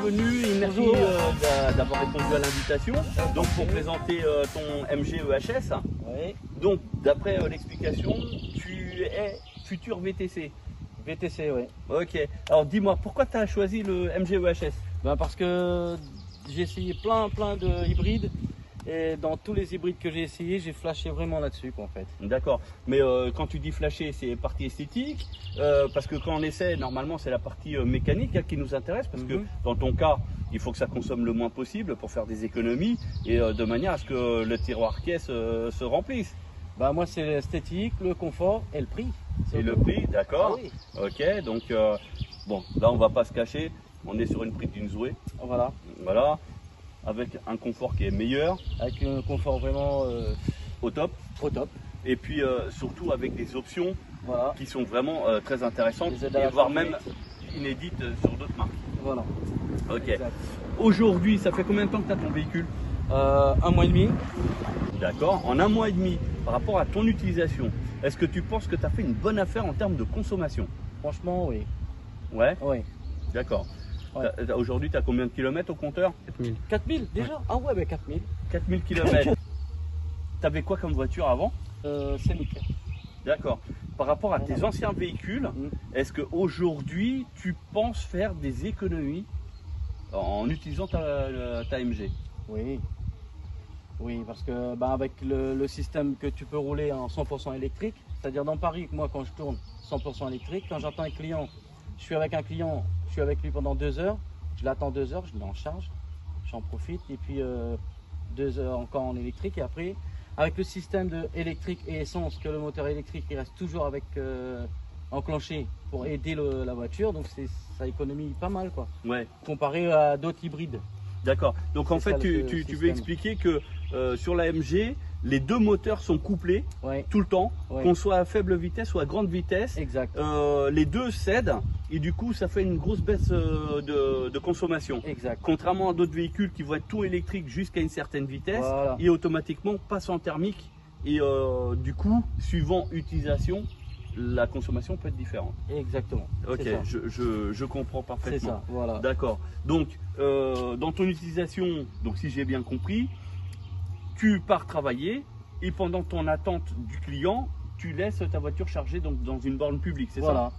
venu et merci d'avoir répondu à l'invitation. Donc pour présenter ton MG EHS. Oui. Donc d'après l'explication, tu es futur VTC. VTC, oui. Ok. Alors dis-moi, pourquoi tu as choisi le MG EHS? Ben parce que j'ai essayé plein de hybrides. Et dans tous les hybrides que j'ai essayé, j'ai flashé vraiment là-dessus, en fait. D'accord. Mais quand tu dis flasher, c'est partie esthétique, parce que quand on essaie, normalement, c'est la partie mécanique qui nous intéresse, parce que dans ton cas, il faut que ça consomme le moins possible pour faire des économies et de manière à ce que le tiroir caisse se remplisse. Bah moi, c'est l'esthétique, le confort et le prix. Et le prix, d'accord. Ah oui. Ok, donc bon, là, on va pas se cacher, on est sur une prix d'une Zoé. Voilà. Voilà. Avec un confort qui est meilleur. Avec un confort vraiment au top. au top. Et puis surtout avec des options Voilà. qui sont vraiment très intéressantes, Les aides à la voire conduite. même inédites sur d'autres marques. Voilà. Ok. Exact. Aujourd'hui, ça fait combien de temps que tu as ton véhicule? 1 mois et demi. D'accord. En 1 mois et demi, par rapport à ton utilisation, est-ce que tu penses que tu as fait une bonne affaire en termes de consommation? Franchement, oui. Ouais. Oui. D'accord. Ouais. Aujourd'hui, tu as combien de kilomètres au compteur? 4000. 4000 déjà? Ouais. Ah ouais, ben 4000. 4000 km. Tu avais quoi comme voiture avant? Scénic. D'accord. Par rapport à tes anciens véhicules, Mm. est-ce qu'aujourd'hui, tu penses faire des économies en utilisant ta MG? Oui. Oui, parce que bah, avec le système que tu peux rouler en 100% électrique, c'est-à-dire dans Paris, moi quand je tourne 100% électrique, quand j'attends un client, je suis avec un client, je suis avec lui pendant 2 heures, je l'attends 2 heures, je le mets en charge, j'en profite, et puis 2 heures encore en électrique, et après, avec le système de électrique et essence, que le moteur électrique il reste toujours avec enclenché pour aider la voiture, donc ça économise pas mal quoi, Ouais. comparé à d'autres hybrides. D'accord. Donc en C'est fait, ça, tu le veux système. expliquer que sur la MG, les deux moteurs sont couplés Ouais, tout le temps, ouais. qu'on soit à faible vitesse ou à grande vitesse. Exact. Les deux cèdent et du coup, ça fait une grosse baisse de consommation. Exact. Contrairement à d'autres véhicules qui vont être tout électriques jusqu'à une certaine vitesse Voilà. et automatiquement passent en thermique. Et du coup, suivant utilisation, la consommation peut être différente. Exactement. Ok, C'est ça. je comprends C'est parfaitement. ça, voilà. D'accord. Donc, dans ton utilisation, donc si j'ai bien compris, tu pars travailler et pendant ton attente du client, tu laisses ta voiture chargée donc, dans une borne publique, c'est Voilà.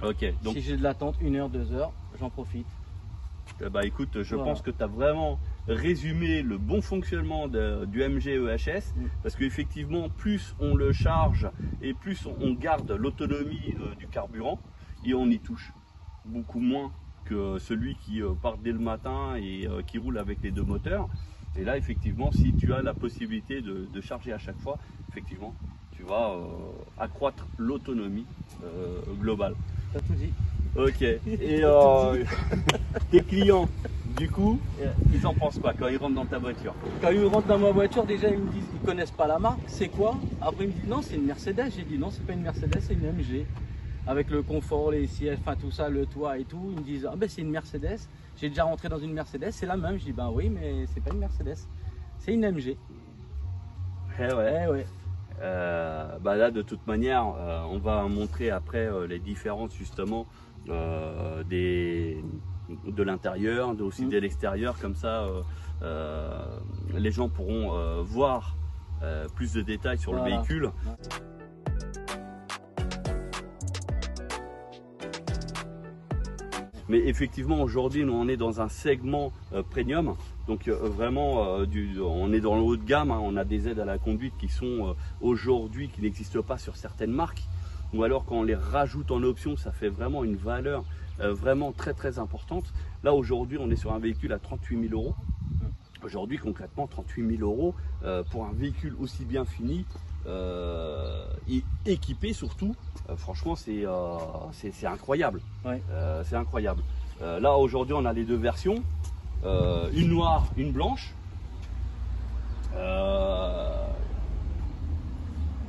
ça? Ok. Donc, Si j'ai de l'attente, 1 heure, 2 heures, j'en profite. bah écoute, je Voilà. pense que tu as vraiment résumé le bon fonctionnement du MG EHS parce qu'effectivement, plus on le charge et plus on garde l'autonomie du carburant et on y touche beaucoup moins que celui qui part dès le matin et qui roule avec les deux moteurs. Et là, effectivement, si tu as la possibilité de charger à chaque fois, effectivement, tu vas accroître l'autonomie globale. T'as tout dit. Ok. Et tes clients, du coup, ils en pensent quoi quand ils rentrent dans ta voiture? Quand ils rentrent dans ma voiture, déjà ils me disent, ils connaissent pas la marque, c'est quoi? Après ils me disent non, c'est une Mercedes. J'ai dit non, c'est pas une Mercedes, c'est une MG. Avec le confort, les sièges, enfin tout ça, le toit et tout, ils me disent ah ben c'est une Mercedes. J'ai déjà rentré dans une Mercedes, c'est la même. Je dis ben oui, mais c'est pas une Mercedes, c'est une MG. Eh ouais. Eh ouais. Bah là, de toute manière, on va montrer après les différences justement de l'intérieur, aussi de l'extérieur, comme ça les gens pourront voir plus de détails sur le Voilà. véhicule. Mais effectivement, aujourd'hui, nous on est dans un segment premium. Donc vraiment, on est dans le haut de gamme. Hein. On a des aides à la conduite qui sont aujourd'hui, qui n'existent pas sur certaines marques. Ou alors quand on les rajoute en option, ça fait vraiment une valeur vraiment très importante. Là aujourd'hui, on est sur un véhicule à 38 000 euros. Aujourd'hui, concrètement, 38 000 euros pour un véhicule aussi bien fini et équipé surtout. Franchement, c'est incroyable. Ouais. C'est incroyable. Là, aujourd'hui, on a les deux versions. Une noire, une blanche.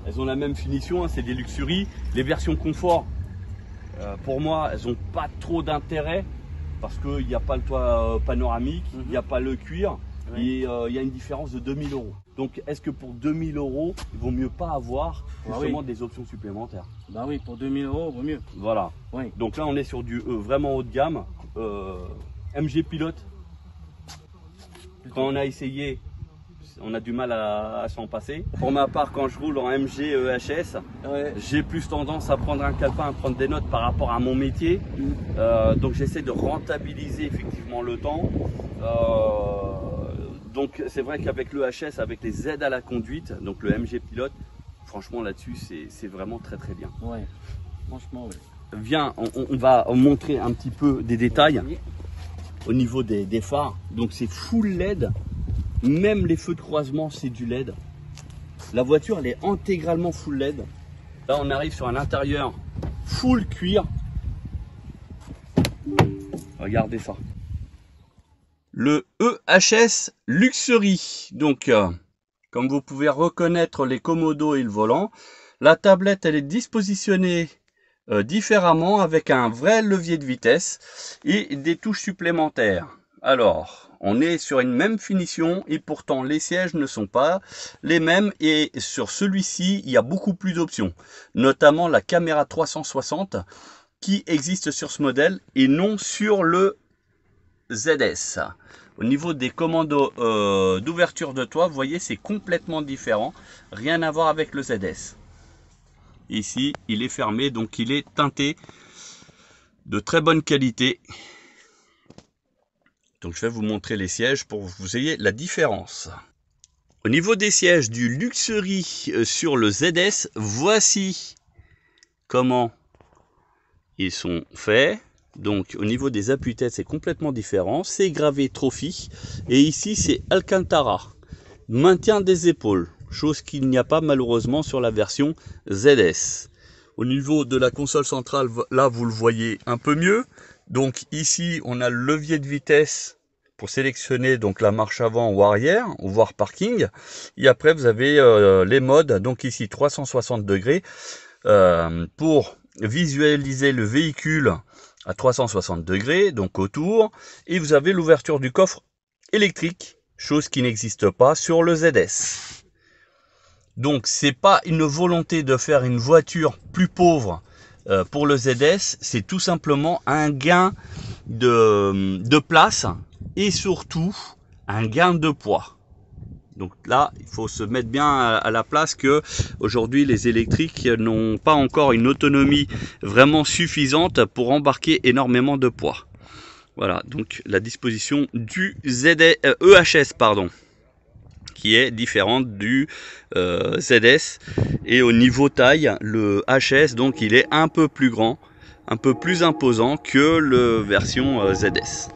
Elles ont la même finition, hein, c'est des Luxury. Les versions confort, pour moi, elles n'ont pas trop d'intérêt parce qu'il n'y a pas le toit panoramique, il n'y a pas le cuir. Ouais. Et il y a une différence de 2000 euros. Donc est-ce que pour 2000 euros, il vaut mieux pas avoir justement des options supplémentaires? Bah oui, pour 2000 euros, vaut mieux. Voilà. Oui. Donc là, on est sur du vraiment haut de gamme. MG Pilote. Quand on a essayé, on a du mal à s'en passer. Pour ma part, quand je roule en MG EHS, ouais, j'ai plus tendance à prendre un calepin, à prendre des notes par rapport à mon métier. Donc j'essaie de rentabiliser effectivement le temps. Donc c'est vrai qu'avec l'EHS, avec les aides à la conduite, donc le MG Pilote, franchement là-dessus c'est vraiment très très bien. Ouais, franchement oui. Viens, on va montrer un petit peu des détails au niveau des phares. Donc c'est full LED. Même les feux de croisement, c'est du LED. La voiture, elle est intégralement full LED. Là, on arrive sur un intérieur full cuir. Regardez ça. Le EHS Luxury. Donc, comme vous pouvez reconnaître les commodos et le volant, la tablette, elle est dispositionnée différemment avec un vrai levier de vitesse et des touches supplémentaires. Alors, on est sur une même finition et pourtant les sièges ne sont pas les mêmes et sur celui-ci, il y a beaucoup plus d'options, notamment la caméra 360 qui existe sur ce modèle et non sur le ZS. Au niveau des commandes d'ouverture de toit, vous voyez, c'est complètement différent, rien à voir avec le ZS. Ici, il est fermé, donc il est teinté de très bonne qualité. Donc je vais vous montrer les sièges pour que vous ayez la différence. Au niveau des sièges du Luxury sur le ZS, voici comment ils sont faits. Donc au niveau des appuis-têtes, c'est complètement différent. C'est gravé Trophy. Et ici, c'est Alcantara. Maintien des épaules. Chose qu'il n'y a pas malheureusement sur la version ZS. Au niveau de la console centrale, là vous le voyez un peu mieux. Donc ici, on a le levier de vitesse pour sélectionner donc la marche avant ou arrière, ou voire parking. Et après, vous avez les modes. Donc ici, 360 degrés pour visualiser le véhicule à 360 degrés, donc autour. Et vous avez l'ouverture du coffre électrique, chose qui n'existe pas sur le ZS. Donc, c'est pas une volonté de faire une voiture plus pauvre pour le ZS, c'est tout simplement un gain de place et surtout un gain de poids. Donc là, il faut se mettre bien à la place que aujourd'hui les électriques n'ont pas encore une autonomie vraiment suffisante pour embarquer énormément de poids. Voilà, donc la disposition du EHS, pardon, qui est différente du ZS. Et au niveau taille, le HS, donc il est un peu plus grand, un peu plus imposant que le version ZS.